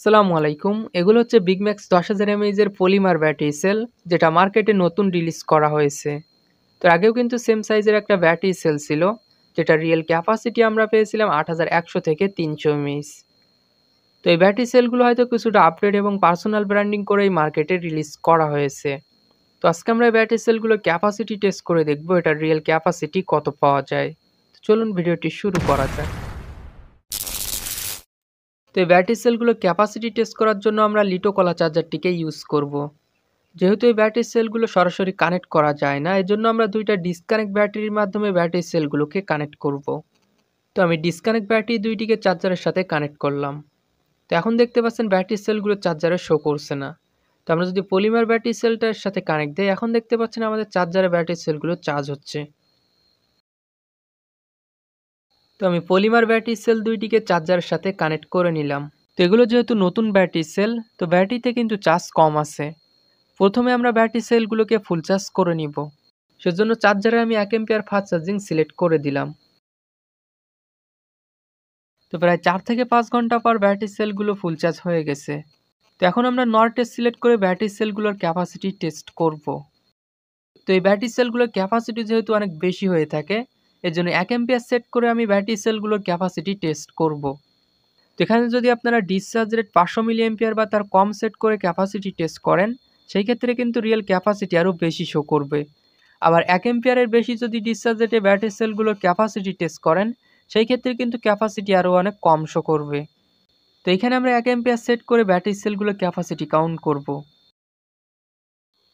আসসালামু আলাইকুম। এগুলো হচ্ছে big max ১০,০০০ mAh polymer battery sell, যেটা মার্কেটে নতুন রিলিজ করা হয়েছে। তো আগেও কিন্তু সেম সাইজের একটা ব্যাটারি সেল ছিল, যেটা রিয়েল ক্যাপাসিটি আমরা পেয়েছিলাম ৮,১০০ থেকে ৩০০ এমএএইচ। তো এই ব্যাটারি সেলগুলো হয়তো কিছুটা আপডেট এবং পার্সোনাল ব্র্যান্ডিং করেই মার্কেটে রিলিজ করা হয়েছে। তো আজকে আমরা এই ব্যাটারি সেলগুলো ক্যাপাসিটি টেস্ট করে দেখব এটার রিয়েল ক্যাপাসিটি কত পাওয়া যায়। তো চলুন ভিডিওটি শুরু করা যাক। তো এই ব্যাটারি সেলগুলো ক্যাপাসিটি টেস্ট করার জন্য আমরা লিটো কলা চার্জারটিকে ইউজ করব। যেহেতু এই ব্যাটারি সেলগুলো সরাসরি কানেক্ট করা যায় না, এজন্য আমরা দুইটা ডিসকানেক্ট ব্যাটারির মাধ্যমে ব্যাটারি সেলগুলোকে কানেক্ট করব। তো আমি ডিসকানেক্ট ব্যাটারি দুইটিকে চার্জারের সাথে কানেক্ট করলাম। তো এখন দেখতে পাচ্ছেন ব্যাটারি সেলগুলো চার্জারে শো করছে না। তো আমরা যদি পলিমার ব্যাটারি সেলটার সাথে কানেক্ট দিই, এখন দেখতে পাচ্ছেন আমাদের চার্জারে ব্যাটারি সেলগুলো চার্জ হচ্ছে। তো আমি পলিমার ব্যাটারি সেল দুইটিকে চার্জারের সাথে কানেক্ট করে নিলাম। তো এগুলো যেহেতু নতুন ব্যাটারি সেল, তো ব্যাটারিতে কিন্তু চার্জ কম আছে। প্রথমে আমরা ব্যাটারি সেলগুলোকে ফুল চার্জ করে নিব। সেজন্য চার্জারে আমি 1 এম্পিয়ার ফাস্ট চার্জিং সিলেক্ট করে দিলাম। তো প্রায় 4 থেকে 5 ঘন্টা পর ব্যাটারি সেলগুলো ফুল চার্জ হয়ে গেছে। তো এখন আমরা নর টেস্ট সিলেক্ট করে ব্যাটারি সেলগুলোর ক্যাপাসিটি টেস্ট করব। তো এই ব্যাটারি সেলগুলোর ক্যাপাসিটি যেহেতু অনেক বেশি হয়ে থাকে, এর জন্য 1 এম্পিয়ার সেট করে আমি ব্যাটারি সেলগুলোর ক্যাপাসিটি টেস্ট করব। তো এখানে যদি আপনারা ডিসচার্জ রেট 500 মিলি এম্পিয়ার বা তার কম সেট করে ক্যাপাসিটি টেস্ট করেন, সেই ক্ষেত্রে কিন্তু রিয়েল ক্যাপাসিটি আরও বেশি শো করবে। আবার 1 এম্পিয়ারের বেশি যদি ডিসচার্জ রেটে ব্যাটারি সেলগুলোর ক্যাপাসিটি টেস্ট করেন, সেই ক্ষেত্রে কিন্তু ক্যাপাসিটি আরও অনেক কম শো করবে। তো এখানে আমরা 1 এম্পিয়ার সেট করে ব্যাটারি সেলগুলোর ক্যাপাসিটি কাউন্ট করব।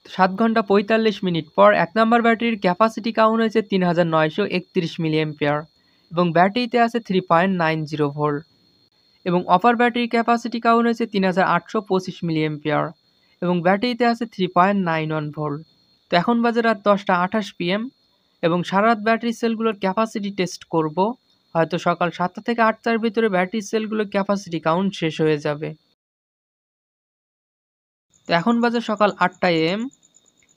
7 ঘন্টা ৪৫ মিনিট পর 1 নম্বর ব্যাটারির ক্যাপাসিটি কাউন্ট হয়েছে ৩৯৩১ মিলি এম্পিয়ার এবং ব্যাটারিতে আছে 3.90 ভোল্ট। এবং অপার ব্যাটারির ক্যাপাসিটি কাউন্ট হয়েছে ৩৮২৫ মিলি এম্পিয়ার এবং ব্যাটারিতে আছে 3.91 ভোল্ট। তো এখন বাজে রাত 10টা 28 PM এবং সারা রাত ব্যাটারি সেলগুলোর ক্যাপাসিটি টেস্ট করব। হয়তো সকাল 7টা থেকে 8টার ভিতরে ব্যাটারি সেলগুলোর ক্যাপাসিটি কাউন্ট শেষ হয়ে যাবে। তো এখন বাজে সকাল 8টা AM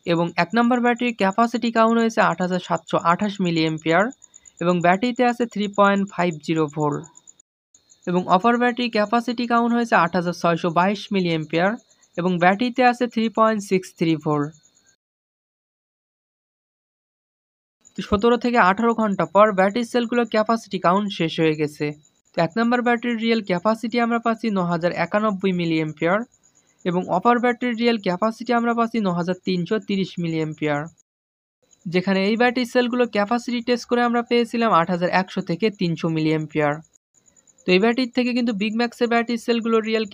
এবং 1 নম্বর ব্যাটারির ক্যাপাসিটি কাউন্ট হয়েছে 8728 মিলি এম্পিয়ার এবং ব্যাটারিতে আছে 3.50 ভোল্ট। এবং অপার ব্যাটারি ক্যাপাসিটি কাউন্ট হয়েছে 8622 মিলি এম্পিয়ার এবং ব্যাটারিতে আছে 3.63 ভোল্ট। তো 17 থেকে 18 ঘন্টা পর ব্যাটারি সেলগুলোর ক্যাপাসিটি কাউন্ট শেষ হয়ে গেছে। তো 1 নম্বর ব্যাটারির রিয়েল ক্যাপাসিটি আমরা পাচ্ছি 9091 মিলি এম্পিয়ার এবং অপার ব্যাটারির রিয়েল ক্যাপাসিটি আমরা পাচ্ছি 9330 মিলি এম্পিয়ার। যেখানে এই ব্যাটারি সেলগুলোর ক্যাপাসিটি টেস্ট করে আমরা পেয়েছিলাম 8100 থেকে 300 মিলি এম্পিয়ার। তো এই ব্যাটারির থেকে কিন্তু বিগ ম্যাক্সের ব্যাটারি সেলগুলোর রিয়েল